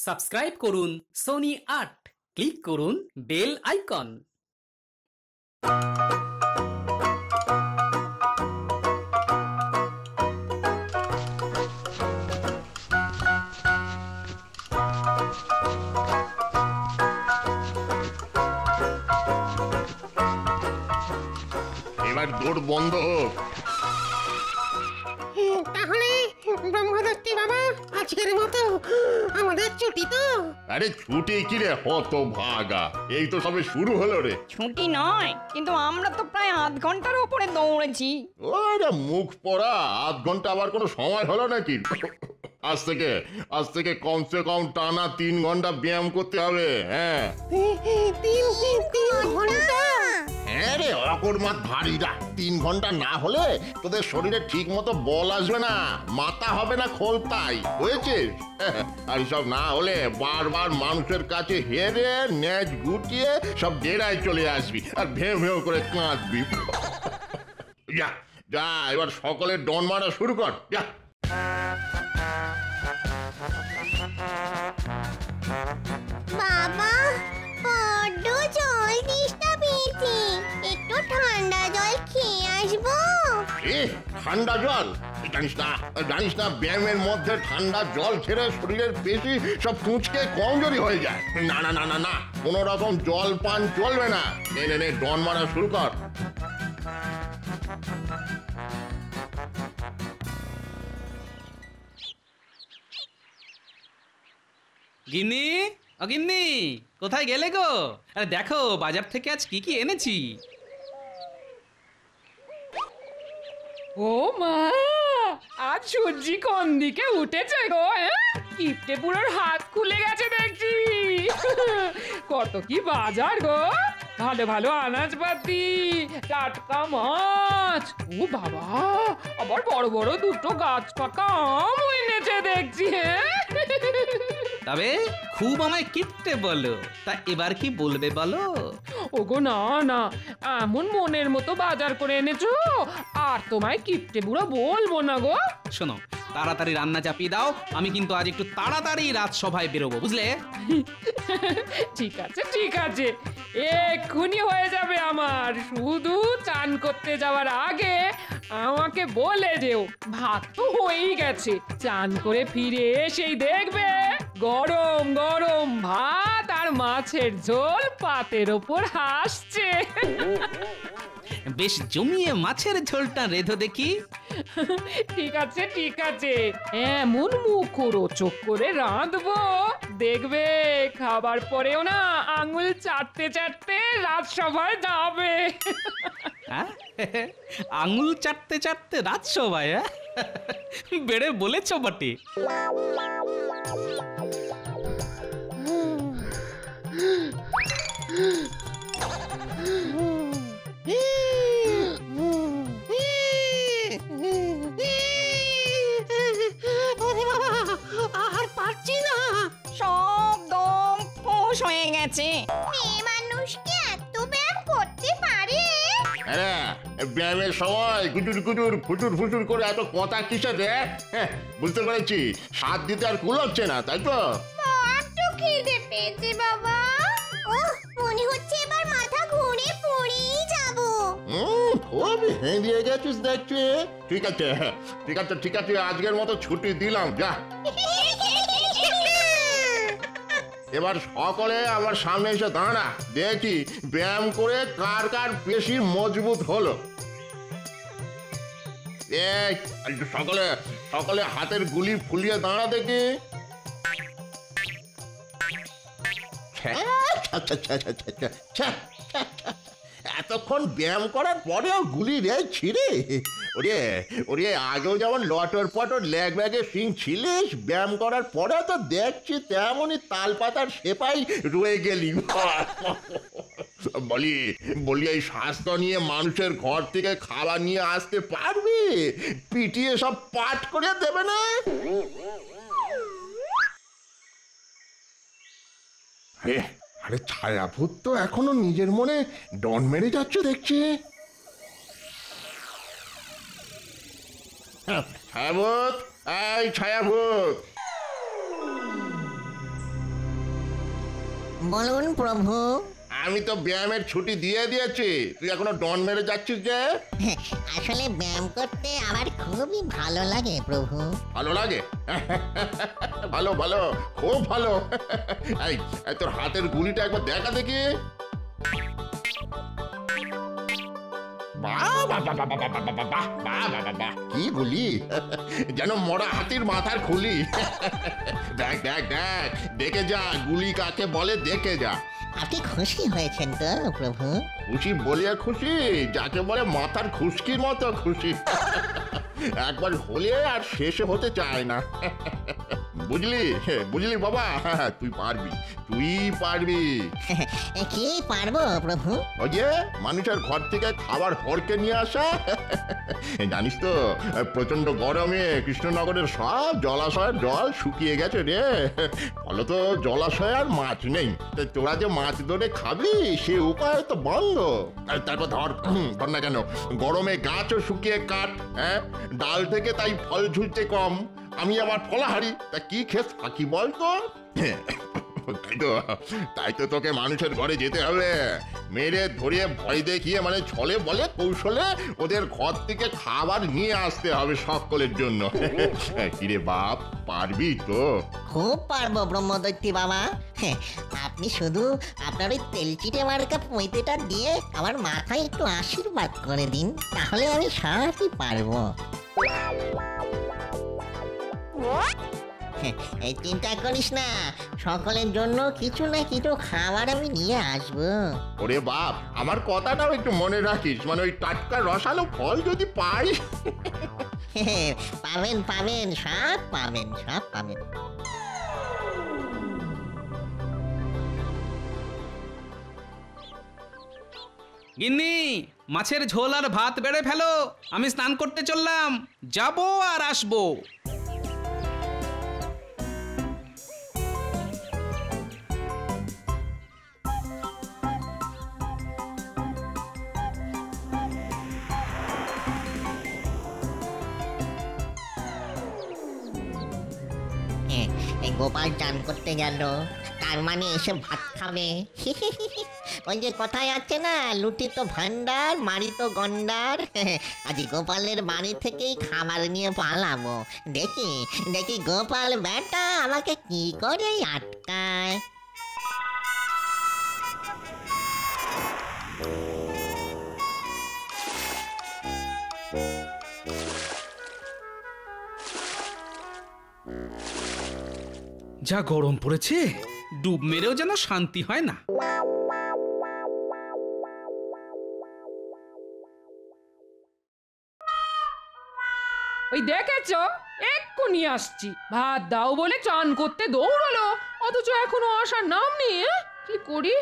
Subscribe করুন Sony ৮, click করুন bell icon. এবার দৌড় বন্ধ হোক। তাহলে ব্রহ্মদত্তি বাবা আজকের মতো আমাদের ছুটি তো? আরে ছুটি কি রে হত ভাগা, এই তো সবে শুরু হলো রে। ছুটি নয়, কিন্তু আমরা তো প্রায় আধ ঘন্টার উপরে দৌড়েছি। ওরে মুখ পড়া, আধ ঘন্টা আবার কোনো সময় হলো নাকি? আজ থেকে কমসে কম টানা 3 ঘন্টা ব্যায়াম করতে হবে। হ্যাঁ 3 ঘন্টা? হ্যাঁ রে অকর্মাত ভারীরা, 3 ঘন্টা না হলে তোদের শরীরে ঠিক মতো বল আসবে না, মাথা হবে না খোলতাই, হয়েছে? আর সব না হলে বারবার মানুষের কাছে হেরে ন্যাচ গুটিয়ে সব ডেরায় চলে আসবি আর ভেউ ভেউ করে কাঁদবি। যা যা এবার সকলে ডন মারা শুরু কর, যা। বাবা বড্ড জল তেষ্টা পেয়েছে, একটু ঠান্ডা জল খেয়ে আসবো। ঠান্ডা জল? জানিস না ব্যায়ামের মধ্যে ঠান্ডা জল ছেড়ে শরীরের পেশি সব কুঁচকে কমজোরি হয়ে যায়। না না না না না, কোন রকম জল পান চলবে না। নে ডন মারা শুরু কর। গিন্নি, ও গিন্নি, কোথায় গেলে গো? আরে দেখো বাজার থেকে আজ কি কি এনেছি। ও মা, আজ সূর্যি কোন দিকে উঠেছে গো? কিপটে পুরোর হাত খুলে গেছে দেখছি। কত কি বাজার গো, ভালো ভালো আনাজপাতি, টাটকা মাছ, ও বাবা আবার বড় বড় দুটো গাছ পাকা আম এনেছে দেখছি। তবে খুব আমায় কিপটে বলো, তা এবার কি বলবে বলো? ওগো না না, এমন মনের মতো বাজার করে এনেছো, আর তোমায় কিপটে বুড়ো বলবো না গো। শোনো, তাড়াতাড়ি রান্না চাপিয়ে দাও, আমি কিন্তু আজ একটু তাড়াতাড়ি রাজসভায় বেরোবো, বুঝলে? ঠিক আছে ঠিক আছে, এক্ষুনি হয়ে যাবে আমার। শুধু চান করতে যাওয়ার আগে আমাকে বলে যেও। ভাত তো হয়েই গেছে, চান করে ফিরে এসেই দেখবে গরম গরম ভাত আর মাছের ঝোল পাতের ওপর হাসছে। বেশ জমিয়ে মাছের ঝোলটা রেধো দেখি। ঠিক আছে ঠিক আছে, এমন মুখরোচক করে রাঁধবো দেখবে, খাবার পরেও না আঙুল চাটতে চাটতে রাজসভায় যাবে। আঙুল চাটতে চাটতে রাজসভায়? বেড়ে বলেছ বটে। আর পারছি না, সব দম ফোঁস হয়ে গেছে। মেয়ে মানুষ কি এত ব্যায়াম করতে পারে? আরে ব্যায়ামের সময় গুজুর গুজুর ফুটুর ফুটুর করে এত কথা কিসের রে? বুঝতে পেরেছি, স্বাদ দিতে আর কুলাচ্ছে না, তাই তো? বড্ড খিদে পেয়েছে বাবা। মনে হচ্ছে এবার মাথা ঘুরে পড়েই যাবো। খুব হেঁড়িয়ে গেছিস দেখছি। ঠিক আছে ঠিক আছে ঠিক আছে, আজকের মতো ছুটি দিলাম, যা। এবার সকলে আমার সামনে এসে দাঁড়া, দেখি ব্যায়াম করে কার কার পেশি মজবুত হলো। সকলে সকলে হাতের গুলি ফুলিয়ে দাঁড়া দেখি। এতক্ষণ ব্যায়াম করার পরেও গুলি রে ছিঁড়ে। ওরে ওরে, আগেও যেমন লটর পটর ল্যাগ ব্যাগে সিং ছিলিস, ব্যায়াম করার পরে তো দেখছি তেমনই তাল পাতার সেপাই রয়ে গেলি। বলি বলি এই স্বাস্থ্য নিয়ে মানুষের ঘর থেকে খাবার নিয়ে আসতে পারবি? পিটিয়ে সব পাঠ করে দেবে না? আরে ছায়াভূত তো এখনো নিজের মনে ডন মেরে যাচ্ছে দেখছি। ছায়াভূত, এই ছায়াভূত, বলুন প্রভু। আমি তো ব্যায়ামের ছুটি দিয়ে দিয়েছি, তুই এখনো ডন মেরে যাচ্ছিস যে? আসলে ব্যায়াম করতে আমার খুবই ভালো লাগে প্রভু। ভালো লাগে? ভালো ভালো, খুব ভালো। এই এই তোর হাতের গুলিটা একবার দেখা দেখি। বাহ বাহ বাহ বাহ বাহ বাহ বাহ বাহ বাহ বাহ বাহ বাহ, কি গুলি! যেন মরা হাতির মাথার খুলি। দেখ দেখ দেখ, দেখে যা গুলি কাকে বলে, দেখে যা। আপনি খুশি হয়েছেন তো প্রভু? খুশি বলিয়া খুশি, যাকে বলে মাথার খুশকির মতো খুশি। একবার হলে আর শেষে হতে চায় না। বুঝলি বুঝলি বাবা, তুই পারবি, তুই পারবি। কি পারবো প্রভু? ওই যে মানুষের ঘর থেকে খাবার হড়কে নিয়ে আসা। জানিস তো প্রচন্ড গরমে কৃষ্ণনগরের সব জলাশয়ের জল শুকিয়ে গেছে রে। ফলত জলাশয়ে আর মাছ নেই। তোরা যে মাছ ধরে খাবি সে উপায় তো বন্ধ। আর তারপর ধর না কেন, গরমে গাছও শুকিয়ে কাঠ, হ্যাঁ, ডাল থেকে তাই ফল ঝুলছে কম। আমি আবার ফলাহারি, তা কি খেস থাকি বলতো? তাই তো তোকে মানুষের ঘরে যেতে হবে, মেরে ধরিয়ে ভয় দেখিয়ে, মানে ছলে বলে কৌশলে ওদের ঘর থেকে খাবার নিয়ে আসতে হবে সকলের জন্য। কিরে বাপ, পারবি তো? খুব পারবো ব্রহ্মদৈত্যী বাবা। আপনি শুধু আপনার ওই তেলচিটে মার্কা পৈতেটা দিয়ে আমার মাথায় একটু আশীর্বাদ করে দিন, তাহলে আমি সবই পারবো। এই চিন্তা করিস না, সকলের জন্য কিছু না কিছু খাবার আমি নিয়ে আসবো। ওরে বাপ, আমার কথাটাও একটু মনে রাখিস, মানে ওই টাটকা রসালো ফল যদি পাই। পাবেন পাবেন, সব পাবেন, সব পাবেন। গিন্নি, মাছের ঝোল আর ভাত বেড়ে ফেলো, আমি স্নান করতে চললাম, যাবো আর আসবো। এই গোপাল চান করতে গেল, তার মানে এসে ভাত খাবে। ওই যে কথায় আছে না, লুটি তো ভান্ডার, মারি তো গন্ডার। আজ গোপালের বাড়ি থেকেই খাবার নিয়ে পালাবো। দেখি দেখি গোপাল বেটা আমাকে কি করে আটকায়। যা গরম পড়েছে, ডুব মেরেও যেন শান্তি হয় না। ওই দেখেছো, এক্ষুনি আসছি, ভাত দাও বলে চান করতে দৌড়ালো, অথচ এখনো আসার নাম নেই। কি করি?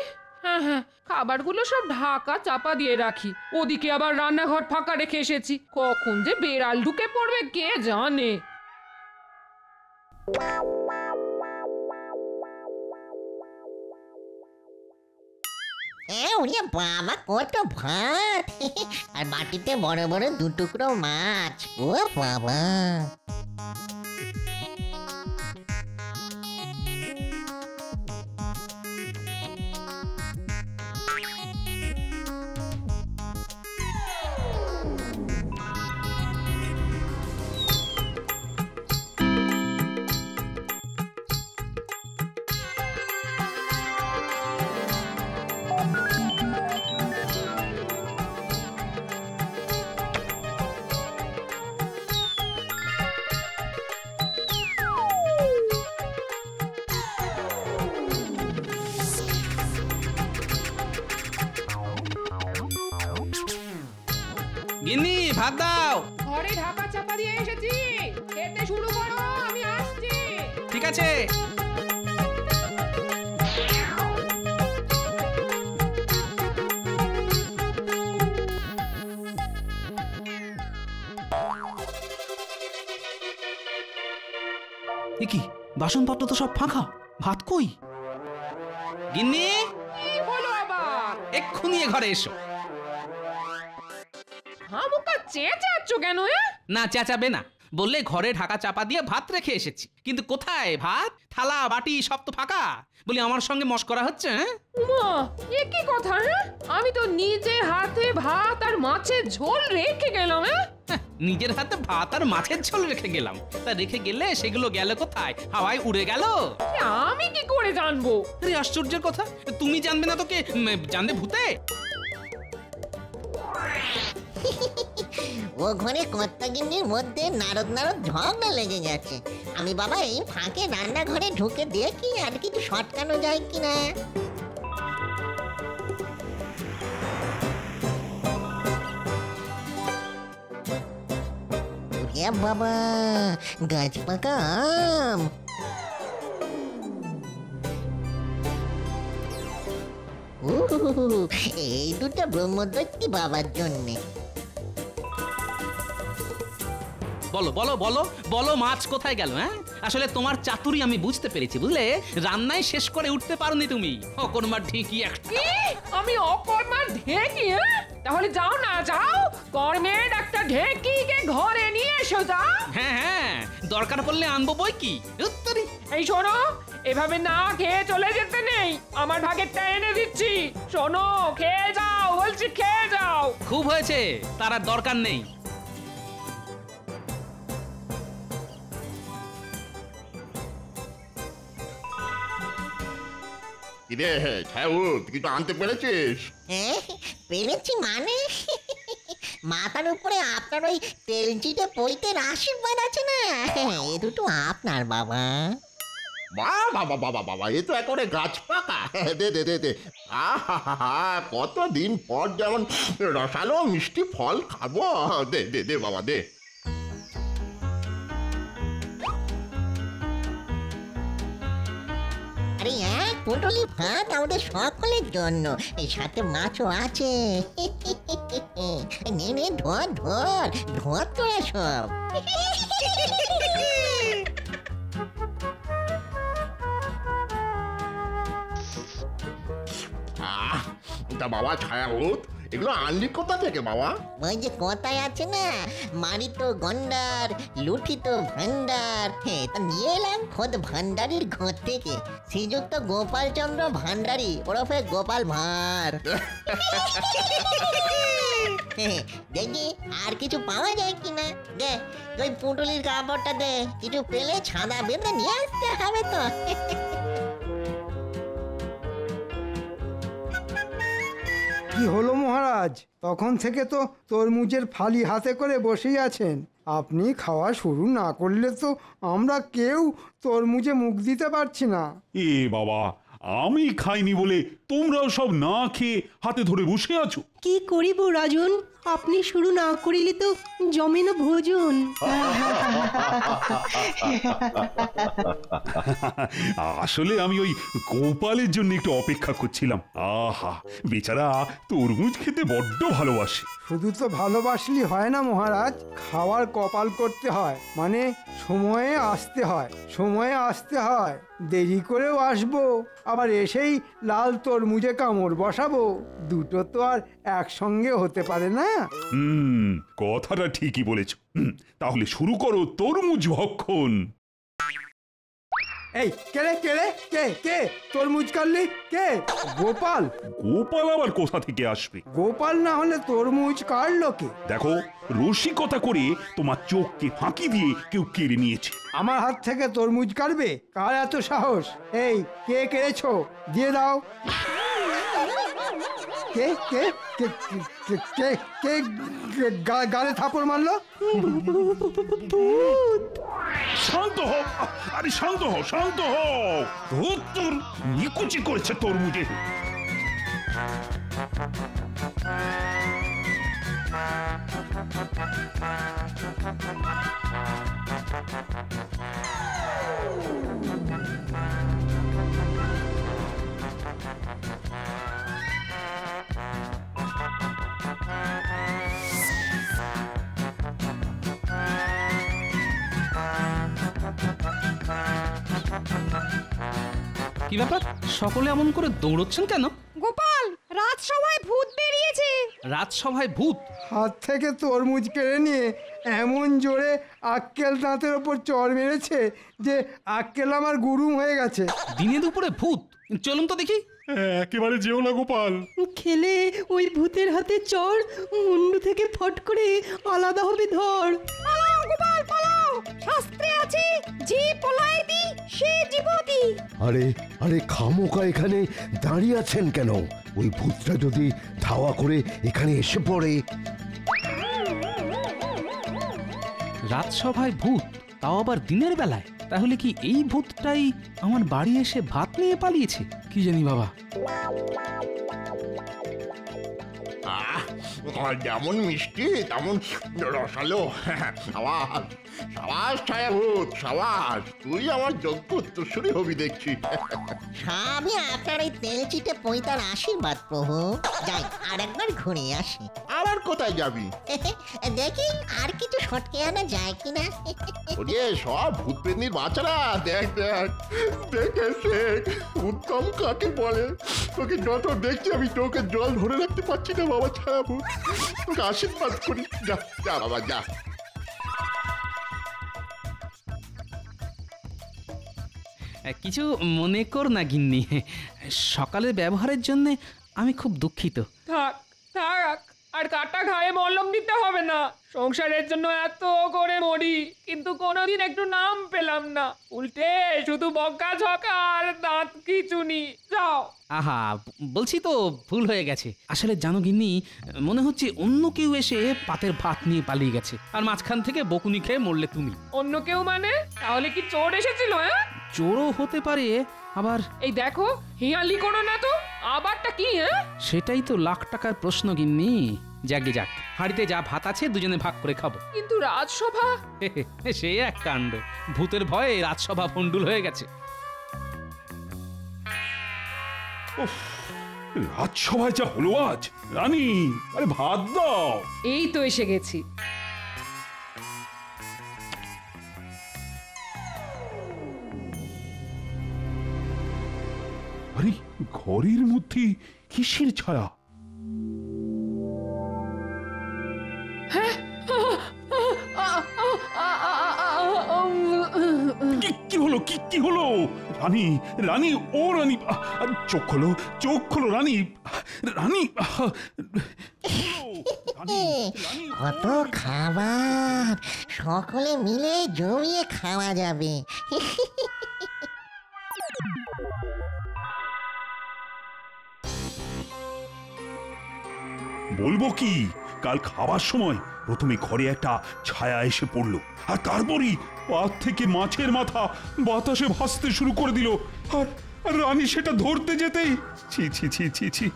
হ্যাঁ হ্যাঁ, খাবারগুলো সব ঢাকা চাপা দিয়ে রাখি, ওদিকে আবার রান্নাঘর ফাঁকা রেখে এসেছি, কখন যে বেড়াল ঢুকে পড়বে কে জানে। ওরে বাবা, কত ভাত! আর বাটিতে বড় বড় দু টুকরো মাছ। ও বাবা! গিন্নি, ভাত দাও। ঘরে ঢাকা চাপা দিয়ে এসেছি, খেতে শুরু করো, আমি আসছি। ঠিক আছে। কি বাসনপত্র তো সব ফাঁকা, ভাত কই? গিন্নি, কি হলো আবার? এক্ষুনি এ ঘরে এসো। হামুকা চেঁচাচ্ছ কেন? না চেঁচাবে না, বললে ঘরে ঢাকা চাপা দিয়ে ভাত রেখে এসেছি, কিন্তু কোথায় ভাত? থালা বাটি সব তো ফাঁকা। বলি আমার সঙ্গে মশকরা হচ্ছে? হ্যাঁ উমা, এ কি কথা? হ্যাঁ, আমি তো নিজে হাতে ভাত আর মাছের ঝোল রেখে গেলাম। হ্যাঁ, হ্যাঁ, নিজের হাতে ভাত আর মাছের ঝোল রেখে গেলাম, তা রেখে গেলে সেগুলো গেল কোথায়? হাওয়ায় উড়ে গেল? আমি কি করে জানবো? আরে আশ্চর্যের কথা, তুমি জানবে না তো কে জানবে? ভূতে? ও ঘরে কর্তাগিন্নির মধ্যে নারদ নারদ ঝগড়া লেগে গেছে। আমি বাবা এই ফাঁকে রান্নাঘরে ঢুকে দেখি আর কিছু সটকানো যায় কিনা। ওরে বাবা, গাছ পাকা আম। এই দুটো ব্রহ্মদৈত্যী বাবার জন্যে। বলো বলো বলো বলো, মাছ কোথায় গেল? হ্যাঁ, আসলে তোমার চাতুরি আমি বুঝতে পেরেছি, বুঝলে? রান্নায় শেষ করে উঠতে পারোনি তুমি। অকর্মার ঢেঁকি একটা। কি? আমি অকর্মার ঢেঁকি? হ্যাঁ, তাহলে যাও না, যাও কর্মের একটা ঢেঁকিকে ঘরে নিয়ে এসো। যাও। হ্যাঁ হ্যাঁ, দরকার পড়লে আনবো বই কি। উত্তরি। এই শোনো, এভাবে না খেয়ে চলে যেতে নেই, আমার ভাগেরটা এনে দিচ্ছি। শোনো, খেয়ে যাও বলছি, খেয়ে যাও। খুব হয়েছে, তার আর দরকার নেই। কিরে ছাউত, কিছু আনতে পেরেছিস? হ্যাঁ, পেরেছি মানে মাথার উপরে আপনার ওই তেলচিটে পৈতের আশীর্বাদ আছে না, এ দুটো আপনার বাবা। বাবা বাবা বাবা, এ তো একেবারে গাছ পাকা। দে দে দে দে। আহা, কতদিন পর যেমন রসালো মিষ্টি ফল খাবো। দে দে দে বাবা, দে। আরে এক পুটলি ভাত আমাদের সকলের জন্য, এই সাথে মাছও আছে। নে নে, ধর ধর ধর তোরা সব। তা বাবা ছায়াউত, এগুলো আনলি কোথা থেকে বাবা? ওই যে কথায় আছে না, মারিত গন্ডার লুঠিত ভান্ডার, হ্যাঁ তা নিয়ে এলাম খোদ ভান্ডারির ঘর থেকে। শ্রীযুক্ত গোপালচন্দ্র ভান্ডারী ওরফে গোপাল ভাঁড়। দেখি আর কিছু পাওয়া যায় কিনা। দে ওই পুটুলির কাপড়টা দে, কিছু পেলে ছাদা বেঁধে নিয়ে আসতে হবে তো। কি হলো মহারাজ? তখন থেকে তো তরমুজের ফালি হাতে করে বসেই আছেন। আপনি খাওয়া শুরু না করলে তো আমরা কেউ তরমুজে মুখ দিতে পারছি না। এ বাবা, আমি খাইনি বলে তোমরাও সব না খেয়ে হাতে ধরে বসে আছো। কি করিব রাজন, আপনি শুরু না করিলে তো জমে না ভোজন। আসলে আমি ওই গোপালের জন্য একটু অপেক্ষা করছিলাম। আহা, বেচারা তরমুজ খেতে বড্ড ভালোবাসে। শুধু তো ভালোবাসলি হয় না মহারাজ, খাওয়ার কপাল করতে হয়, মানে সময়ে আসতে হয়। সময়ে আসতে হয়, দেরি করেও আসবো, আবার এসেই লাল তরমুজে কামড় বসাবো। দুটো তো আর একসঙ্গে হতে পারে না। কথাটা ঠিকই বলেছ। তাহলে শুরু করো তরমুজ ভক্ষণ। এই কে কে কে তরমুজ কাটলি? কে? গোপাল? গোপাল আবার কোথা থেকে আসবে? গোপাল না হলে তরমুজ কাটলো কে? দেখো, রসিকতা করে তোমার চোখকে ফাঁকি দিয়ে কেউ কেড়ে নিয়েছে। আমার হাত থেকে তরমুজ কাটবে? কার এত সাহস? এই কে কেড়েছো? দিয়ে দাও। কে কে কে কে কে কে গালে থাপড় মারলো? শান্ত হও, আরে শান্ত হও, শান্ত হও। তোর নিকুচি করেছে তরমুজে। কি ব্যাপার, সকলে এমন করে দৌড়চ্ছেন কেন? গোপাল, রাজসভায় ভূত বেরিয়ে হয়েছে? রাজসভায় ভূত। হাত থেকে তরমুজ কেড়ে নিয়ে এমন জোরে আক্কেল দাঁতের ওপর চড় মেরেছে যে আক্কেল আমার গুরুম হয়ে গেছে। দিনে দুপুরে ভূত? চলুন তো দেখি। একেবারে যেও না গোপাল। খেলে ওই ভূতের হাতে চড় মুন্ডু থেকে ফট করে আলাদা হবে ধর। পালাও গোপাল পালাও, শাস্ত্রে আছে যে পলায়তি সে জীবতি। আরে আরে খামোকা এখানে দাঁড়িয়ে আছেন কেন? ওই ভূতটা যদি ধাওয়া করে এখানে এসে পড়ে। রাজসভায় ভূত, তাও আবার দিনের বেলায়। তাহলে কি এই ভূতটাই আমার বাড়ি এসে ভাত নিয়ে পালিয়েছে? কি জানি বাবা। যেমন মিষ্টি তেমন রসালো। সাবাস সাবাস ছায়াভূত, সাবাস, তুই আমার যোগ্য উত্তরসূরি হবি দেখছি। সবই আপনার এই তেল চিটে পৈতার আশীর্বাদ প্রভু। যাই আরেকবার ঘুরে আসি। আবার কোথায় যাবি? দেখি আর কিছু সটকে আনা যায় কিনা। ওরে সব ভূত পেতনির বাচ্চারা, দেখ দেখ দেখে শেখ উত্তম কাকে বলে। তোকে যত দেখছি আমি চোখে জল ধরে রাখতে পারছি না বাবা ছায়াভূত। তোকে আশীর্বাদ করি, যা যা বাবা যা। কিছু মনে কর না গিন্নি, সকালের ব্যবহারের জন্য আমি খুব দুঃখিত। থাক থাক, আর কাটা ঘায়ে মলম দিতে হবে না। সংসারের জন্য এত করে মরি, কিন্তু কোনোদিন একটু নাম পেলাম না। উল্টে শুধু বকা ঝকা আর দাঁত খিচুনি। যাও। আহা, বলছি তো ভুল হয়ে গেছে। আসলে জানো গিন্নি, মনে হচ্ছে অন্য কেউ এসে পাতের ভাত নিয়ে পালিয়ে গেছে, আর মাঝখান থেকে বকুনি খেয়ে মরলে তুমি। অন্য কেউ মানে? তাহলে কি চোর এসেছিল? হ্যাঁ, চোরও হতে পারে, আবার এই দেখো হিয়ালি করো না তো। আবারটা কি? হ্যাঁ, সেটাই তো লাখ টাকার প্রশ্ন গিন্নি। যাকে যাক, হাড়িতে যা ভাত আছে দুজনে ভাগ করে খাবো। কিন্তু রাজসভা? সে এক কাণ্ড, ভূতের ভয়ে রাজসভা ভণ্ডুল হয়ে গেছে। রাজসভায় যা হলো আজ। রানী, আরে ভাত দাও। এই তো এসে গেছি। আরে ঘরের মধ্যে কিসের ছায়া? কি হলো? কি হলো? রানী, রানী, ও রানী, চোখ খোলো, চোখ খোলো রানী, রানী। কত খাবার, সকলে মিলে জমিয়ে খাওয়া যাবে। বলবো কি, কাল খাবার সময় প্রথমে ঘরে একটা ছায়া এসে পড়লো, আর তারপরই পাত থেকে মাছের মাথা বাতাসে ভাসতে শুরু করে দিল। আর রানী সেটা ধরতে যেতেই ছি ছি ছি ছি ছি,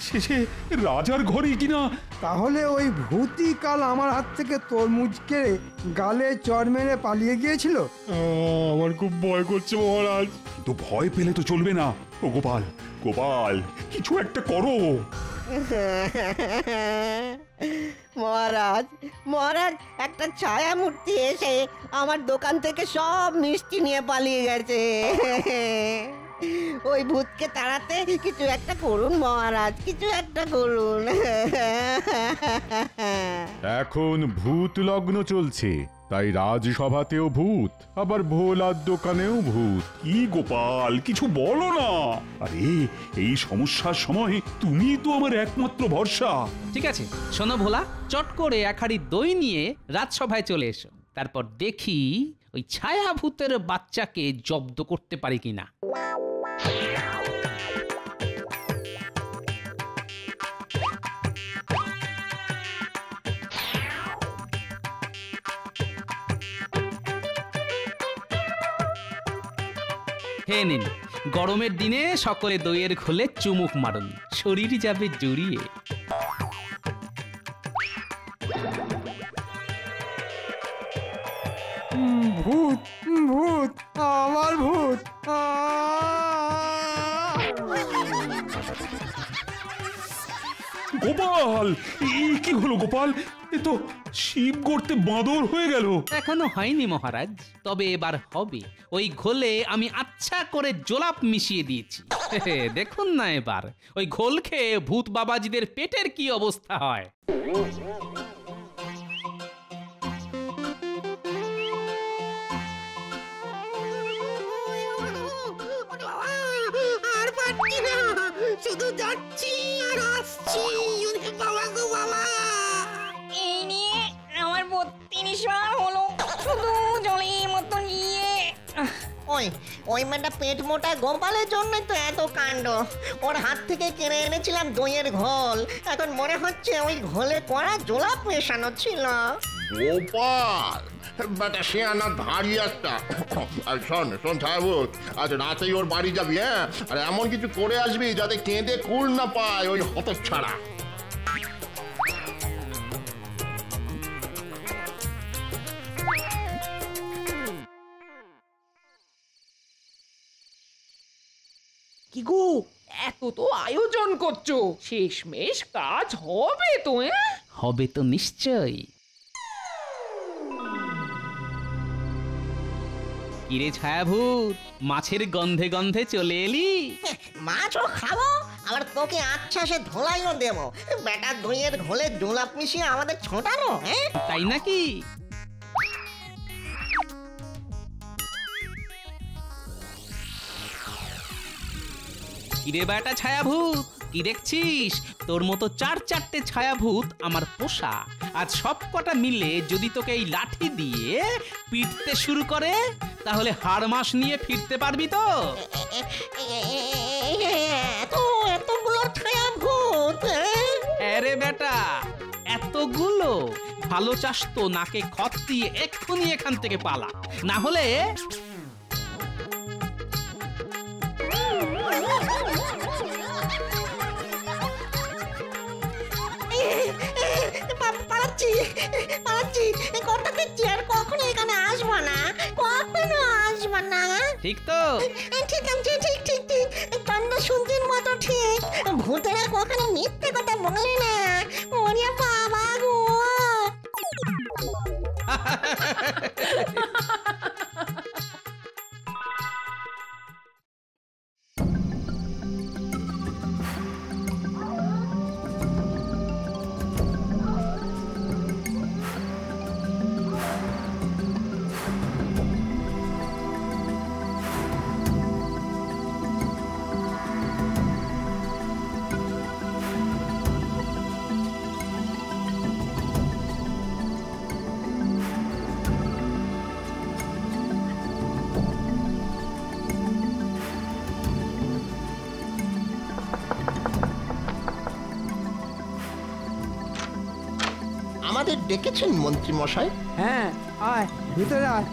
শেষে রাজার ঘরেই কিনা। তাহলে ওই ভূতই কাল আমার হাত থেকে তরমুজ কেড়ে গালে চড় মেরে পালিয়ে গিয়েছিল। আমার খুব ভয় করছে মহারাজ। তো ভয় পেলে তো চলবে না। ও গোপাল, গোপাল, কিছু একটা করো। মহারাজ, মহারাজ, একটা ছায়া মূর্তি এসে আমার দোকান থেকে সব মিষ্টি নিয়ে পালিয়ে গেছে। ওই ভূতকে তাড়াতে কিছু একটা করুন মহারাজ, কিছু একটা করুন। এখন ভূত লগ্ন চলছে, তাই রাজসভাতেও ভূত, আবার ভোলার দোকানেও ভূত। কি গোপাল, কিছু বলো না। আরে এই সমস্যার সময় তুমি তো আমার একমাত্র ভরসা। ঠিক আছে, শোনো ভোলা, চট করে এক হাঁড়ি দই নিয়ে রাজসভায় চলে এসো। তারপর দেখি ওই ছায়া ভূতের বাচ্চাকে জব্দ করতে পারি কিনা। হে নিন, গরমের দিনে সকলে দইয়ের খোলে চুমুক মারুন, শরীর যাবে জুড়িয়ে। ভূত, ভূত, আমার ভূত। গোপাল, কি হলো গোপাল? এ তো শিব গর্তে বাঁদর হয়ে গেল। এখনো হয়নি মহারাজ, তবে এবার হবে। ওই ঘোলে আমি আচ্ছা করে জোলাপ মিশিয়ে দিয়েছি। দেখুন না এবার ওই ঘোল খেয়ে ভূত বাবাজিদের পেটের কি অবস্থা হয়। আর পারছি না, শুধু যাচ্ছি আর আসছি। ওরে বাবা গো বাবা! এই নিয়ে আমার 32 বার হলো, শুধু জলের মতো নিয়ে। ওই মেয়েটা পেট মোটা গোপালের জন্যই তো এত কাণ্ড। ওর হাত থেকে কিনে এনেছিলাম দইয়ের ঘোল, এখন মনে হচ্ছে ওই ঘোলে করা জোলাপ মেশানো ছিল। গোপাল বেটা সে আনা ধাড়ি একটা। আর শোন শোন ছায়াভূত, আজ রাতেই ওর বাড়ি যাবি, হ্যাঁ? আর এমন কিছু করে আসবি যাতে কেঁদে কুল না পায় ওই হতচ্ছাড়া। কি গো, এত তো আয়োজন করছো, শেষমেশ কাজ হবে তো? হবে তো নিশ্চয়ই। কিরে ছায়াভূত, মাছের গন্ধে গন্ধে চলে এলি? মাছও খাবো, আবার তোকে আচ্ছাসে ধোলাইও দেবো। বেটা দইয়ের ঘোলে জোলাপ মিশিয়ে আমাদের ছোটানো, হ্যাঁ? তাই নাকি? কিরে বেটা ছায়াভূত, কি দেখছিস? তোর মতো 4-4টে ছায়াভূত আমার পোষা। আজ সব কটা মিলে যদি তোকে এই লাঠি দিয়ে পিটতে শুরু করে, তাহলে হাড় মাস নিয়ে ফিরতে পারবি তো? এতগুলো ছায়াভূত? আরে বেটা, এতগুলো? ভালো চাস তো নাকে খত দিয়ে এক্ষুনি এখান থেকে পালা, না হলে পালাচ্ছি পালাচ্ছি, কথা দিচ্ছি আর কখনো এখানে আসবো না, কখনো আসবো না। ঠিক তো? ঠিক আছে, ঠিক ঠিক ঠিক, কান্না শুনছির মতো ঠিক। ভূতেরা কখনো মিথ্যে কথা বলে না। ওরে বাবা গো! আমাদের ডেকেছেন মন্ত্রী মশাই? হ্যাঁ, আয় ভিতরে আয়।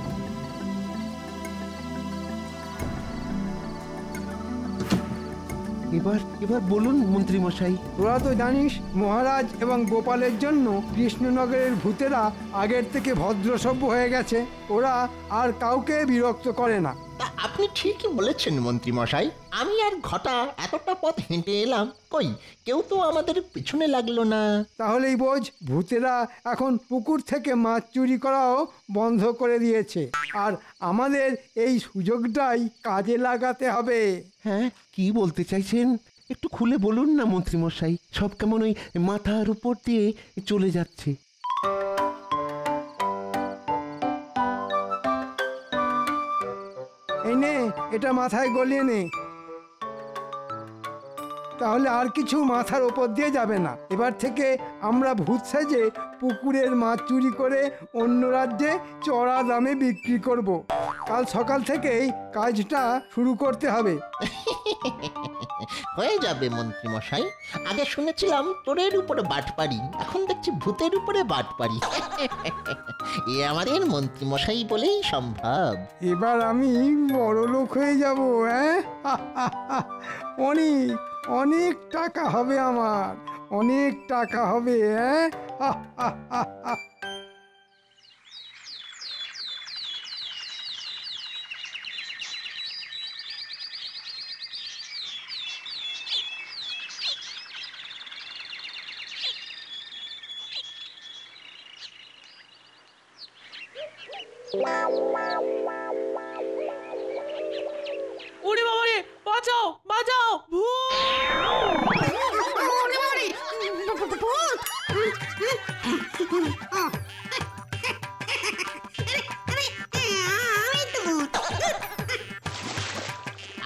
এবার বলুন মন্ত্রী মশাই। তোরা তো জানিস মহারাজ এবং গোপালের জন্য কৃষ্ণনগরের ভূতেরা আগের থেকে ভদ্রসভ্য হয়ে গেছে। ওরা আর কাউকে বিরক্ত করে না। আপনি ঠিকই বলেছেন মন্ত্রী মশাই। আমি আর ঘটা এতটা পথ হেঁটে এলাম, কই কেউ তো আমাদের পিছনে লাগলো না। তাহলেই বোঝ, ভূতেরা এখন পুকুর থেকে মাছ চুরি করাও বন্ধ করে দিয়েছে। আর আমাদের এই সুযোগটাই কাজে লাগাতে হবে। হ্যাঁ, কি বলতে চাইছেন একটু খুলে বলুন না মন্ত্রী মশাই। সব কেমন ওই মাথার উপর দিয়ে চলে যাচ্ছে। এই নে, এটা মাথায় গলিয়ে নে, তাহলে আর কিছু মাথার ওপর দিয়ে যাবে না। এবার থেকে আমরা ভূত সেজে পুকুরের মাছ চুরি করে অন্য রাজ্যে চড়া দামে বিক্রি করব। কাল সকাল থেকেই কাজটা শুরু করতে হবে। হয়ে যাবে মন্ত্রী মশাই। আগে শুনেছিলাম তোরের উপরে বাটপাড়ি, এখন দেখছি ভূতের উপরে বাটপাড়ি। এ আমাদের মন্ত্রী মশাই বলেই সম্ভব। এবার আমি বড় লোক হয়ে যাব। হ্যাঁ, অনেক অনেক টাকা হবে আমার, অনেক টাকা হবে। হ্যাঁ, ওরে বাবা রে, বাঁচাও বাঁচাও,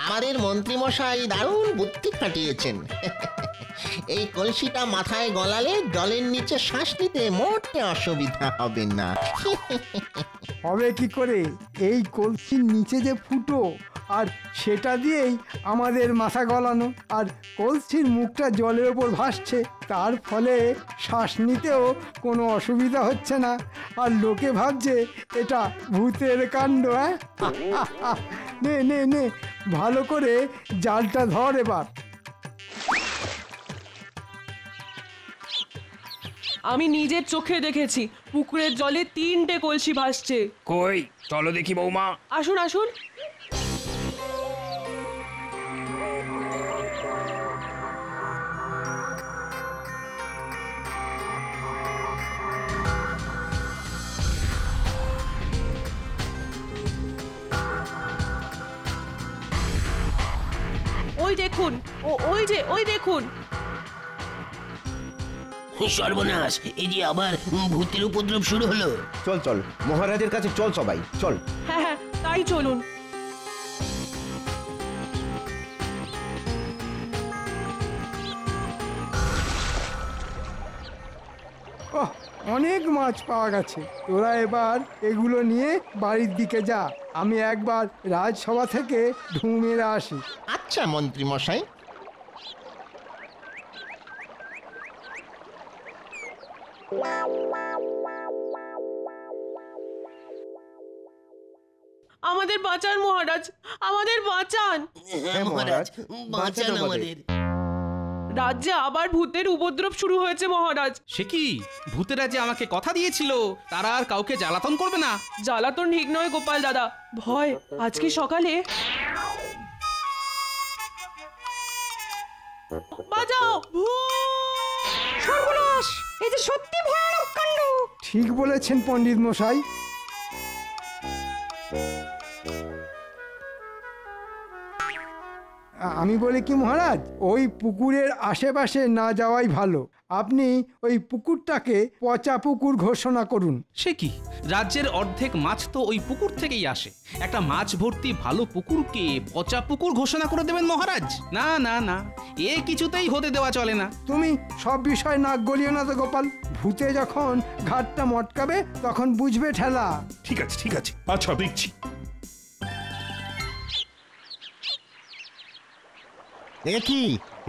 আমাদের মন্ত্রীমশাই দারুণ বুদ্ধি খাটিয়েছেন। এই কলসিটা মাথায় গলালে জলের নিচে শ্বাস নিতে মোটে অসুবিধা হবে না। হবে কি করে? এই কলসির নিচে যে ফুটো, আর সেটা দিয়েই আমাদের মাথা গলানো, আর কলসির মুখটা জলের ওপর ভাসছে, তার ফলে শ্বাস নিতেও কোনো অসুবিধা হচ্ছে না, আর লোকে ভাবছে এটা ভূতের কাণ্ড। হ্যাঁ, নে নে নে, ভালো করে জালটা ধর এবার। আমি নিজের চোখে দেখেছি পুকুরের জলে 3টে কলসি ভাসছে। কই চলো দেখি বৌমা। আসুন আসুন। ওই দেখুন, ওই দেখুন। সর্বনাশ, এই যে আবার ভূতের উপদ্রব শুরু হলো। চল চল মহারাজের কাছে চল, সবাই চল। হ্যাঁ হ্যাঁ, তাই চলুন। ওহ, অনেক মাছ পাওয়া গেছে। তোরা এবার এগুলো নিয়ে বাড়ির দিকে যা, আমি একবার রাজসভা থেকে ঢু মেরে আসি। আচ্ছা মন্ত্রীমশাই। আমাদের বাঁচান মহারাজ, আমাদের বাঁচান। হ্যাঁ মহারাজ, বাঁচান আমাদের। রাজ্যে আবার ভূতের উপদ্রব শুরু হয়েছে মহারাজ। সে কি? ভূতেরা যে আমাকে কথা দিয়েছিল তারা আর কাউকে জ্বালাতন করবে না। জ্বালাতন ঠিক নয় গোপাল দাদা, ভয়। আজকে সকালে বাঁচাও, সর্বনাশ, এই যে সত্যি ভয়ানক কাণ্ড। ঠিক বলেছেন পণ্ডিত মশাই। আমি বলি কি মহারাজ, ওই পুকুরের আশেপাশে না যাওয়াই ভালো। আপনি ওই পুকুরটাকে পচা পুকুর ঘোষণা করুন। সে কি? রাজ্যের অর্ধেক মাছ তো ওই পুকুর থেকেই আসে। একটা মাছ ভর্তি ভালো পুকুরকে পচা পুকুর ঘোষণা করে দেবেন মহারাজ? না না না, এ কিছুতেই হতে দেওয়া চলে না। তুমি সব বিষয় নাক গলিও না তো গোপাল। ভূতে যখন ঘাটটা মটকাবে তখন বুঝবে ঠেলা। ঠিক আছে ঠিক আছে, আচ্ছা দেখছি। এ কি?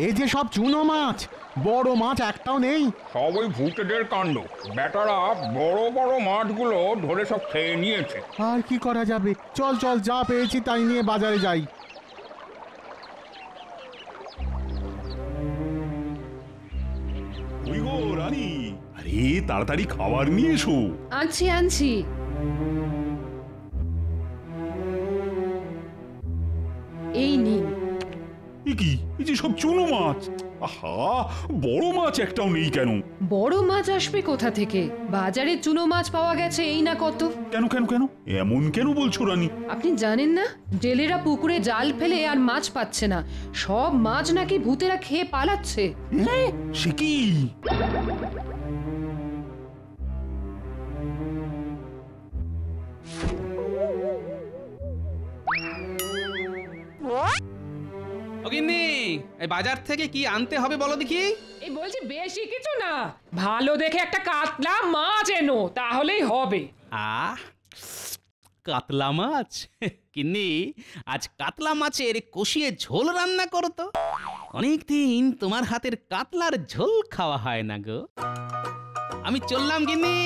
এই যে সব চুনো মাছ, বড় মাছ একটাও নেই। সব ওই ভূতেদের কাণ্ড। বেটারা বড় বড় মাছগুলো ধরে সব খেয়ে নিয়েছে। আর কি করা যাবে? চল চল, যা পেয়েছি তাই নিয়ে বাজারে যাই। ওই গো রানী, আরে তাড়াতাড়ি খাবার নিয়ে এসো। আনছি আনছি। এই নিন। কি? এই যে সব চুনো মাছ। আহা, বড় মাছ একটাও নেই কেন? বড় মাছ আসবে কোথা থেকে? বাজারে চুনো মাছ পাওয়া গেছে এই না কত। কেন কেন কেন এমন কেন বলছো রানী? আপনি জানেন না, জেলেরা পুকুরে জাল ফেলে আর মাছ পাচ্ছে না, সব মাছ নাকি ভূতেরা খেয়ে পালাচ্ছে। সে কি? গিন্নি, এই বাজার থেকে কি আনতে হবে বলো দেখি। এই বলছি বেশি কিছু না, ভালো দেখে একটা কাতলা মাছ এনো, তাহলেই হবে। কাতলা মাছ? গিন্নি, আজ কাতলা মাছের কষিয়ে ঝোল রান্না করো তো। অনেকদিন তোমার হাতের কাতলার ঝোল খাওয়া হয় না গো। আমি চললাম গিন্নি।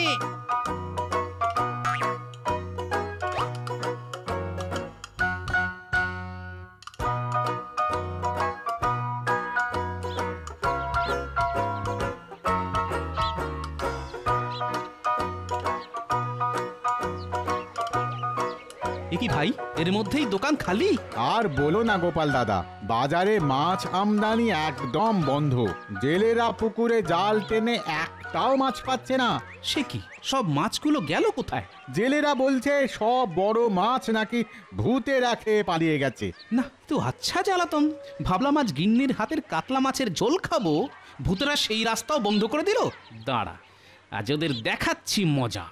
কি ভাই, এর মধ্যেই দোকান খালি? আর বলো না গোপাল দাদা, বাজারে মাছ আমদানি একদম বন্ধ। জেলেরা পুকুরে জাল টেনে একটাও মাছ পাচ্ছে না। সে কি, সব মাছগুলো গেল কোথায়? জেলেরা বলছে সব বড় মাছ নাকি ভূতে রাখে পালিয়ে গেছে। না তো আচ্ছা জ্বালাতন, ভাবলাম আজ গিন্নির হাতের কাতলা মাছের ঝোল খাবো, ভূতেরা সেই রাস্তাও বন্ধ করে দিল। দাঁড়া, আজ ওদের দেখাচ্ছি মজা।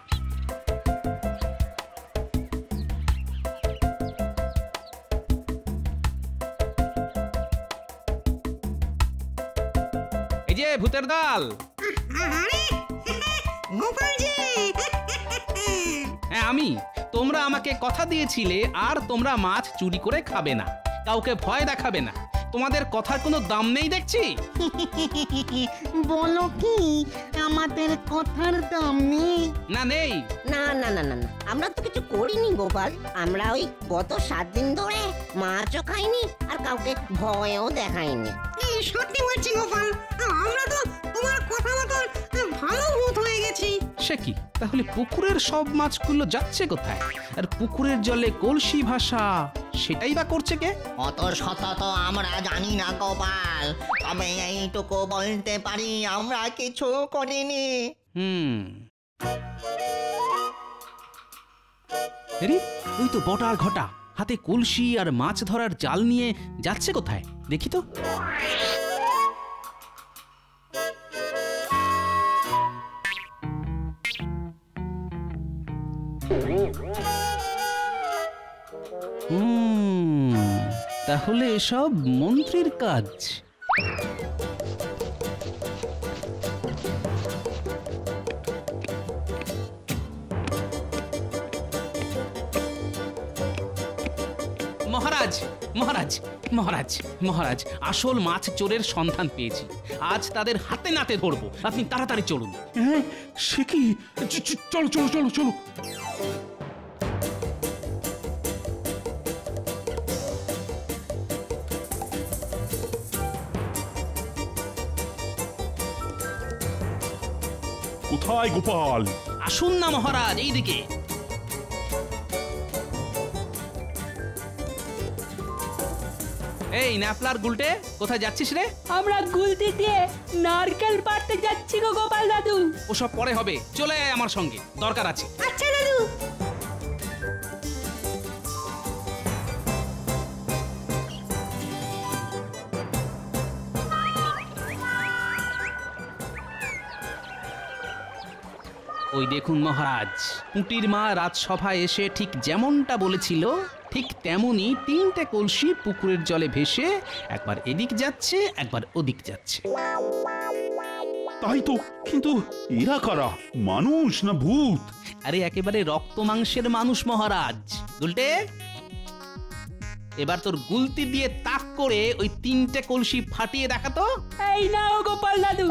এই যে ভূতের দল। হ্যাঁ আমি। তোমরা আমাকে কথা দিয়েছিলে আর তোমরা মাছ চুরি করে খাবে না, কাউকে ভয় দেখাবে না। তোমাদের কথার কোনো দাম নেই দেখছি। বলো কি আমাদের কথার দাম নেই? না নেই। না না না না না, আমরা তো কিছু করিনি গোপাল। আমরা ওই গত 7 দিন ধরে মাছও খাইনি আর কাউকে ভয়ও দেখাইনি। সত্যি বলছি গোপাল, আমরা তো তোমার কথা মতন ভালো ভূত হয়ে গেছি। সে কি, তাহলে পুকুরের সব মাছগুলো যাচ্ছে কোথায়? আর পুকুরের জলে কলসি ভাষা, সেটাই বা করছে কে? অত শত তো আমরা জানি না গোপাল, তবে এইটুকু বলতে পারি আমরা কিছু করিনি। আরে ওই তো বটা আর ঘটা, হাতে কলসি আর মাছ ধরার জাল নিয়ে যাচ্ছে কোথায় দেখি তো। তাহলে এসব মন্ত্রীর কাজ। মহারাজ মহারাজ মহারাজ মহারাজ, আসল মাছ চোরের সন্ধান পেয়েছি। আজ তাদের হাতে নাতে ধরবো, আপনি তাড়াতাড়ি চলুন। হ্যাঁ সে কি, চলো চলো চলো চলো। কোথায় গোপাল? আসুন না মহারাজ, এইদিকে। এই ন্যাপলার গুলটে, কোথায় যাচ্ছিস রে? আমরা গুলতি দিয়ে নারকেল পাড়তে যাচ্ছি গো গোপাল দাদু। ওসব পরে হবে, চলে আয় আমার সঙ্গে, দরকার আছে। আচ্ছা দাদু। ওই দেখুন মহারাজ, পুঁটির মা রাজসভায় এসে ঠিক যেমনটা বলেছিল ঠিক তেমনি 3টে কলসি পুকুরের জলে ভেসে একবার এদিক যাচ্ছে একবার ওদিক যাচ্ছে। তাই তো, কিন্তু এরা কারা, মানুষ না ভূত? আরে একেবারে রক্ত মাংসের মানুষ মহারাজ। গুলটে, এবার তোর গুলতি দিয়ে তাক করে ওই 3টে কলসি ফাটিয়ে দেখাতো। এই নাও গোপাল দাদু।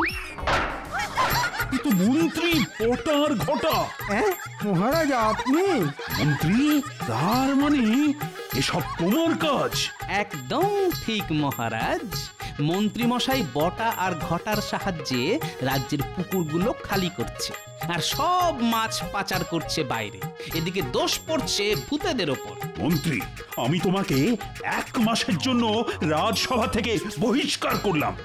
তো মন্ত্রী বটার ঘটা। হ্যাঁ মহারাজ আপনি? মন্ত্রী, তার মানে এসব তোমার কাজ? একদম ঠিক মহারাজ, মন্ত্রী মশাই বটা আর ঘটার সাহায্যে রাজ্যের পুকুরগুলো খালি করছে আর সব মাছ পাচার করছে বাইরে। এদিকে দোষ পড়ছে ভূতেদের ওপর। মন্ত্রী, আমি তোমাকে 1 মাসের জন্য রাজসভা থেকে বহিষ্কার করলাম,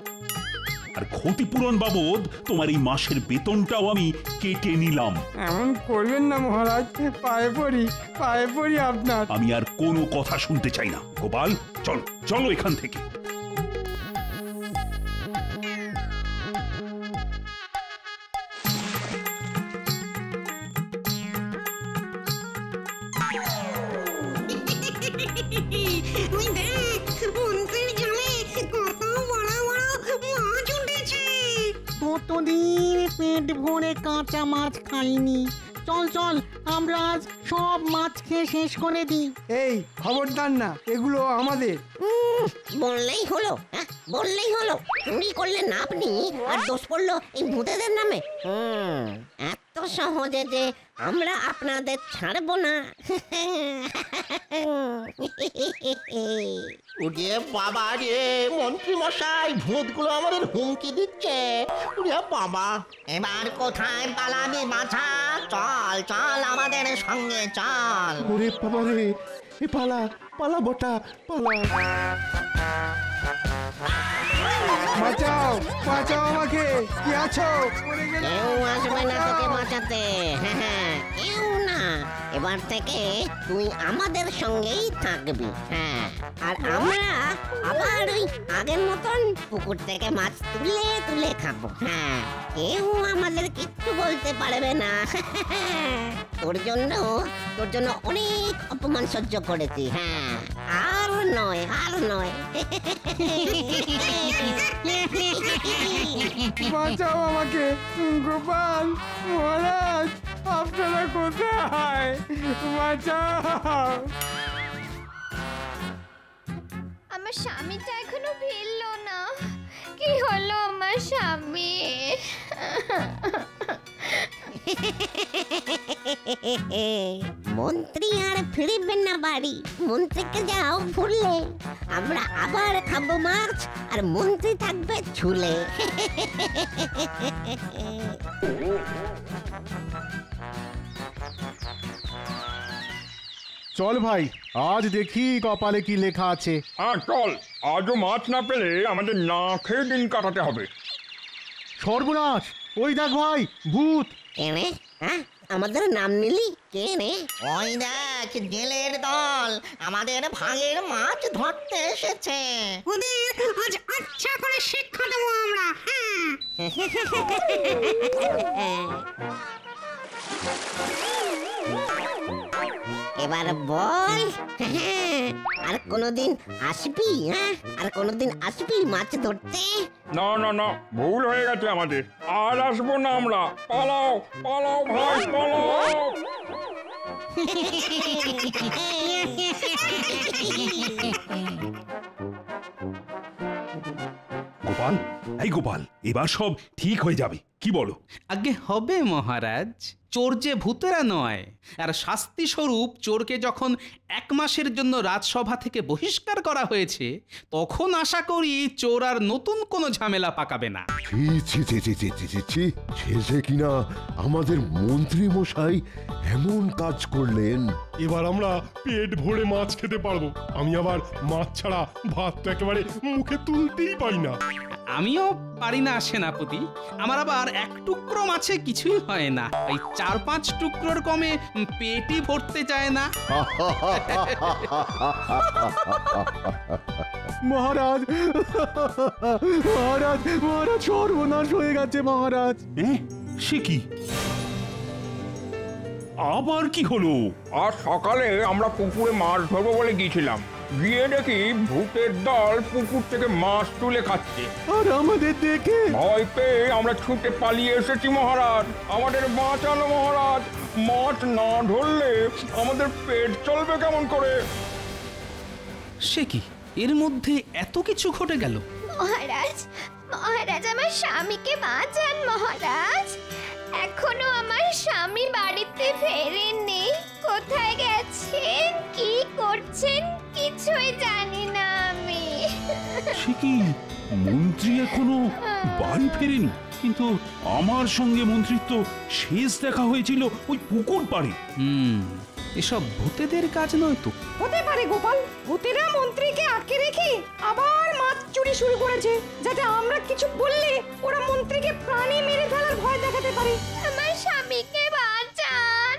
আর ক্ষতিপূরণ বাবদ তোমার এই মাসের বেতনটাও আমি কেটে নিলাম। এমন করবেন না মহারাজ, পায়ে পড়ি আপনার। আমি আর কোনো কথা শুনতে চাই না। গোপাল, চলো চলো এখান থেকে। ওই দেখ, মন্ত্রীর জালে কত বড় বড় মাছ উঠেছে। কতদিন পেট ভরে কাঁচা মাছ খাইনি। চল চল, আমরা আজ সব মাছ খেয়ে শেষ করে দিই। এই খবরদার না, এগুলো আমাদের। বললেই হলো, বললেই হলো। চুরি করলেন আপনি আর দোষ পড়লো এই ভূতেদের নামে। এত সহজে যে আমরা আপনাদের ছাড়বো না। ওরে বাবা রে, মন্ত্রী মশাই, ভূতগুলো আমাদের হুমকি দিচ্ছে। ওরে বাবা, এবার কোথায় পালাবি বাছা? চল চল আমাদের সঙ্গে চল। ওরে বাবা রে, এ পালা পালা বটা পালা। বাঁচাও বাঁচাও আমাকে, কি আছো? কেউ আসবে না তোকে বাঁচাতে, হ্যাঁ কেউ না। এবার থেকে তুই আমাদের সঙ্গেই থাকবি, হ্যাঁ। আর আমরা আবার ওই আগের মতন পুকুর থেকে মাছ তুলে তুলে খাবো, হ্যাঁ। কেউ আমাদের কিচ্ছু বলতে পারবে না। তোর জন্য অনেক অপমান সহ্য করেছি, হ্যাঁ। আর নয়। বাঁচাও আমাকে, গোপাল মহারাজ, আপনারা কোথায়? বাঁচাও। আমার স্বামীটা এখনো ফিরলো না। কি হলো আমার স্বামী? মন্ত্রী আর ফিরবেন না বাড়ি। মন্ত্রীকে যাও ভুললে। আমরা আবার খাবো মাছ আর মন্ত্রী থাকবে ঝুলে। চল ভাই, আজ দেখি কপালে কি লেখা আছে। হ্যাঁ চল, আজও মাছ না পেলে আমাদের না খেয়ে দিন কাটাতে হবে। সর্বনাশ, ওই দেখ ভাই, ভূত। কেনে? হ্যাঁ, আমাদের নাম নিলি? কে রে? ওই দেখ, জেলের দল আমাদের ভাগের মাছ ধরতে এসেছে। ওদের আজ আচ্ছা করে শিক্ষা দেবো আমরা, এবার বল, আর কোনদিন আসবি? হ্যাঁ, আর কোনদিন আসবি মাছ ধরতে? না না না, ভুল হয়ে গেছে আমাদের। আর আসবো না আমরা। পালাও পালাও ভাই, পালাও। গোপাল, এই গোপাল, এবার সব ঠিক হয়ে যাবে, কি বলো? আগে হবে মহারাজ। চোর যে ভূতেরা নয়, আর শাস্তি স্বরূপ চোরকে যখন 1 মাসের জন্য রাজসভা থেকে বহিষ্কার করা হয়েছে, তখন আশা করি চোর আর নতুন কোনো ঝামেলা পাকাবে না। শেষে কিনা আমাদের মন্ত্রী মশাই এমন কাজ করলেন। এবার আমরা পেট ভরে মাছ খেতে পারবো। আমি আবার মাছ ছাড়া ভাত তো একেবারে মুখে তুলতেই পারি না। আমিও পারি না সেনাপতি। আমার আবার 1 টুকরো মাছে কিছুই হয় না। এই 4-5 টুকরোর কমে পেটই ভরতে চায় না। মহারাজ, মহারাজ, মহারাজ, সর্বনাশ হয়ে গেছে মহারাজ। সে কি? আবার কি হলো? আজ সকালে আমরা পুকুরে মাছ ধরবো বলে গিয়েছিলাম। গিয়ে দেখি ভূতের দল পুকুর থেকে মাছ তুলে খাচ্ছে। আর আমাদের দেখে ভয় পেয়ে আমরা ছুটে পালিয়ে এসেছি মহারাজ। আমাদের বাঁচানো মহারাজ। মাছ না ধরলে আমাদের পেট চলবে কেমন করে? সে কি? এর মধ্যে এত কিছু ঘটে গেল। মহারাজ, মহারাজ, আমার স্বামীকে বাঁচান মহারাজ। এখনো আমার স্বামী বাড়িতে ফেরেননি। কোথায় গেছেন, কি করছেন, কিছুই জানি না আমি। সে কি? মন্ত্রী এখনো বাড়ি ফেরেনি? কিন্তু আমার সঙ্গে মন্ত্রীর তো শেষ দেখা হয়েছিল ওই পুকুর পাড়ে। এসব ভূতেদের কাজ নয় তো? হতে পারে গোপাল, ভূতেরা মন্ত্রীকে আটকে রেখে আবার মাছ চুরি শুরু করেছে, যাতে আমরা কিছু বললে ওরা মন্ত্রীকে প্রাণে মেরে ফেলার ভয় দেখাতে পারে। আমার স্বামীকে বাঁচান।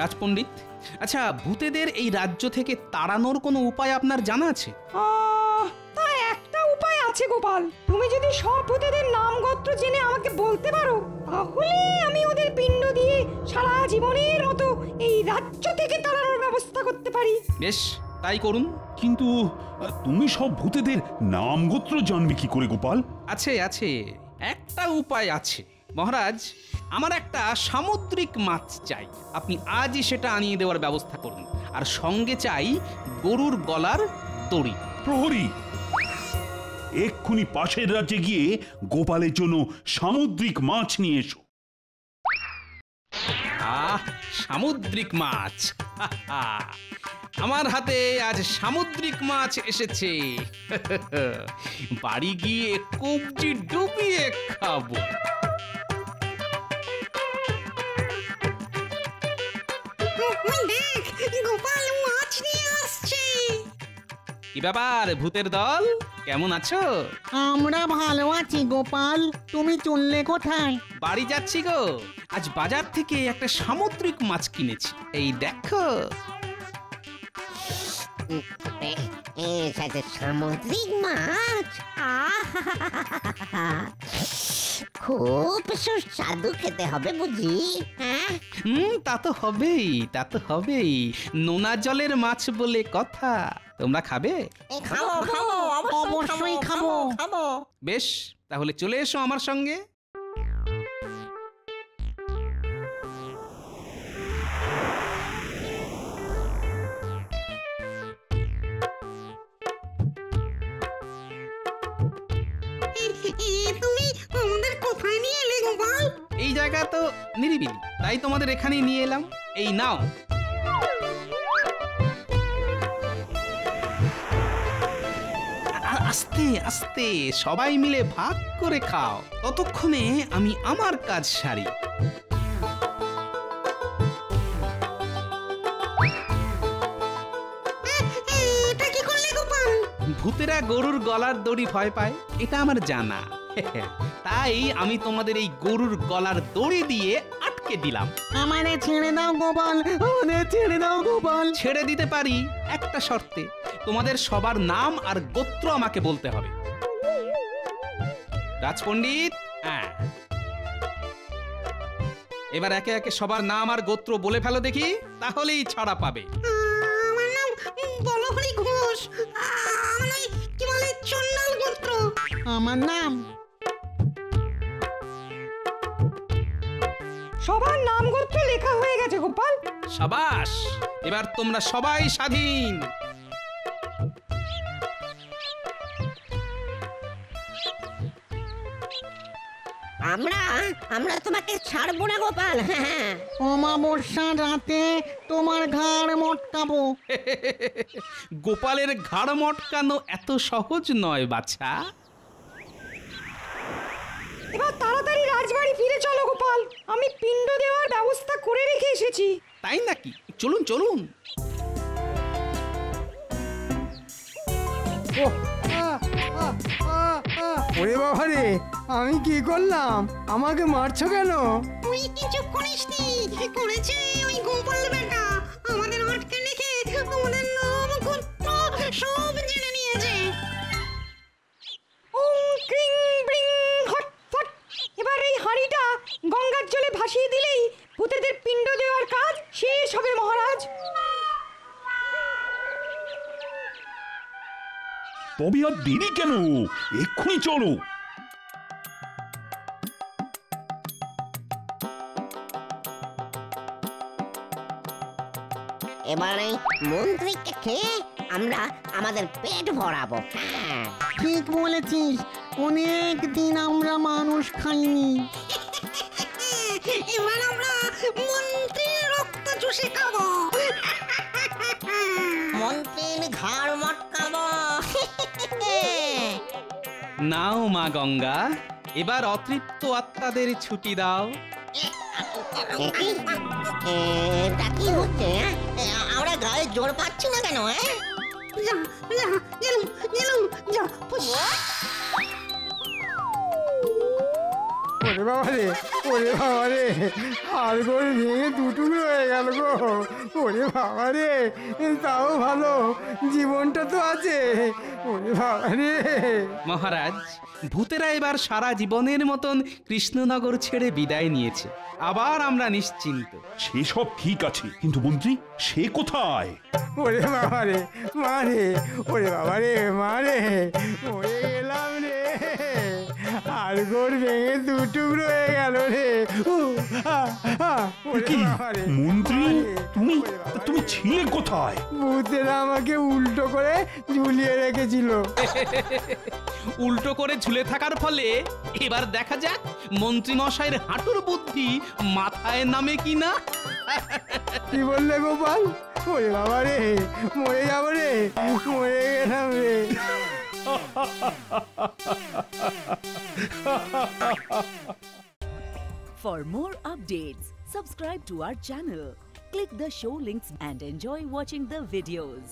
রাজপণ্ডিত, আচ্ছা, ভূতেদের এই রাজ্য থেকে তাড়ানোর কোনো উপায় আপনার জানা আছে? তা একটা উপায় আছে গোপাল। তুমি যদি সব ভূতেদের নাম গোত্র জেনে আমাকে বলতে পারো, তাহলে আমি ওদের পিণ্ড দিয়ে সারা জীবনের মতো এই রাজ্য থেকে তাড়ানোর ব্যবস্থা করতে পারি। বেশ, তাই করুন। কিন্তু তুমি সব ভূতেদের নাম গোত্র জানবে কি করে গোপাল? আছে, একটা উপায় আছে মহারাজ। আমার একটা সামুদ্রিক মাছ চাই। আপনি আজই সেটা আনিয়ে দেওয়ার ব্যবস্থা করুন। আর সঙ্গে চাই গরুর গলার দড়ি। প্রহরী, এক্ষুনি পাশের রাজ্যে গিয়ে গোপালের জন্য সামুদ্রিক মাছ নিয়ে এসো। সামুদ্রিক মাছ! আমার হাতে আজ সামুদ্রিক মাছ এসেছে। বাড়ি গিয়ে কবজি ডুবিয়ে খাবো। গোপাল মাছ নিয়ে আসছে। কি ব্যাপার ভূতের দল, কেমন আছো? আমরা ভালো আছি গোপাল, তুমি চললে কোথায়? বাড়ি যাচ্ছি গো। আজ বাজার থেকে একটা সামুদ্রিক মাছ কিনেছি, এই দেখো। সামুদ্রিক মাছ, খুব সুস্বাদু খেতে হবে বুঝি। তা তো হবেই, তা তো হবেই। নোনা জলের মাছ বলে কথা। তোমরা খাবে? অবশ্যই খাবো। বেশ, তাহলে চলে এসো আমার সঙ্গে। তুমি আমাদের কোথায় নিয়ে এলে গোপাল? এই জায়গা তো নিরিবিলি, তাই তোমাদের এখানেই নিয়ে এলাম। এই নাও। আস্তে আস্তে সবাই মিলে ভাগ করে খাও, ততক্ষণে আমি আমার কাজ সারি। এটা কি করলে গোপাল? ভূতেরা গরুর গলার দড়ি ভয় পায়, এটা আমার জানা। তাই আমি তোমাদের এই গরুর গলার দড়ি দিয়ে আটকে দিলাম। আমারে ছেড়ে দাও গোপাল, আমারে ছেড়ে দাও গোপাল। ছেড়ে দিতে পারি একটা শর্তে, তোমাদের সবার নাম আর গোত্র আমাকে বলতে হবে। রাজপণ্ডিত, হ্যাঁ, এবার একে একে সবার নাম আর গোত্র বলে ফেলো দেখি, তাহলেই ছাড়া পাবে। আমার নাম বলহরি ঘোষ। আমার কি বলে চন্ডাল গোত্র। আমার নাম। সবার নাম গোত্র লেখা হয়ে গেছে গোপাল। সাবাস, এবার তোমরা সবাই স্বাধীন। আমরা তোমাকে ছাড়বো না গোপাল। অমাবস্যার রাতে তোমার ঘাড় মটকাবো। গোপালের ঘাড় মটকানো এত সহজ নয় বাছা। এবার তাড়াতাড়ি রাজবাড়ি ফিরে চলো গোপাল, আমি পিণ্ড দেওয়ার ব্যবস্থা করে রেখে এসেছি। তাই নাকি? চলুন চলুন। ওরে বাবা রে, আমি কি করলাম? আমাকে মারছো কেন? তুই কিছু করিসনি, করেছে ওই গোপাল বেটা। আমাদের আটকে রেখে আমাদের নাম গোত্র সব জেনে নিয়েছে। ওং ক্রিং ব্রিং হট ফট। এবার এই হাঁড়িটা গঙ্গার জলে ভাসিয়ে দিলেই ভূতেদের পিণ্ড দেওয়ার কাজ শেষ হবে মহারাজ। তবে আর দেরি কেন, এক্ষুনি চলো। এবারে মন্ত্রীকে খেয়ে আমরা আমাদের পেট ভরাবো। ঠিক বলেছিস, অনেক দিন আমরা মানুষ খাইনি। এবার আমরা মন্ত্রীর রক্ত চুষে খাবো। মন্ত্রীর ঘাড় মটকাবো। নাও মা গঙ্গা, এবার অতৃপ্ত আত্মাদের ছুটি দাও। এটা কি হচ্ছে? আমরা গায়ে জোর পাচ্ছি না কেন? ওরে বাবা রে, ওরে বাবা রে, হাড়গোড় ভেঙে দুটুকরো হয়ে গেল গো। ওরে বাবা রে, তাও ভালো জীবনটা তো আছে। ওরে বাবা রে। মহারাজ, ভূতেরা এবার সারা জীবনের মতন কৃষ্ণনগর ছেড়ে বিদায় নিয়েছে, আবার আমরা নিশ্চিন্ত। সেসব ঠিক আছে, কিন্তু মন্ত্রী সে কোথায়? ওরে বাবা রে, মা রে, ওরে বাবা রে, মা রে, ওরে এলাম রে, হাড়গোড় ভেঙে দুটুকরো হয়ে গেল রে। মন্ত্রী, তুমি ছিলে কোথায়? ভূতেরা আমাকে উল্টো করে ঝুলিয়ে রেখেছিল। উল্টো করে ঝুলে থাকার ফলে এবার দেখা যাক মন্ত্রী মশাইয়ের হাঁটুর বুদ্ধি মাথায় নামে কিনা। কি বললে গোপাল? ওরে বাবা রে, মরে যাবো রে, মরে গেলাম রে। For more updates, subscribe to our channel, click the show links and enjoy watching the videos.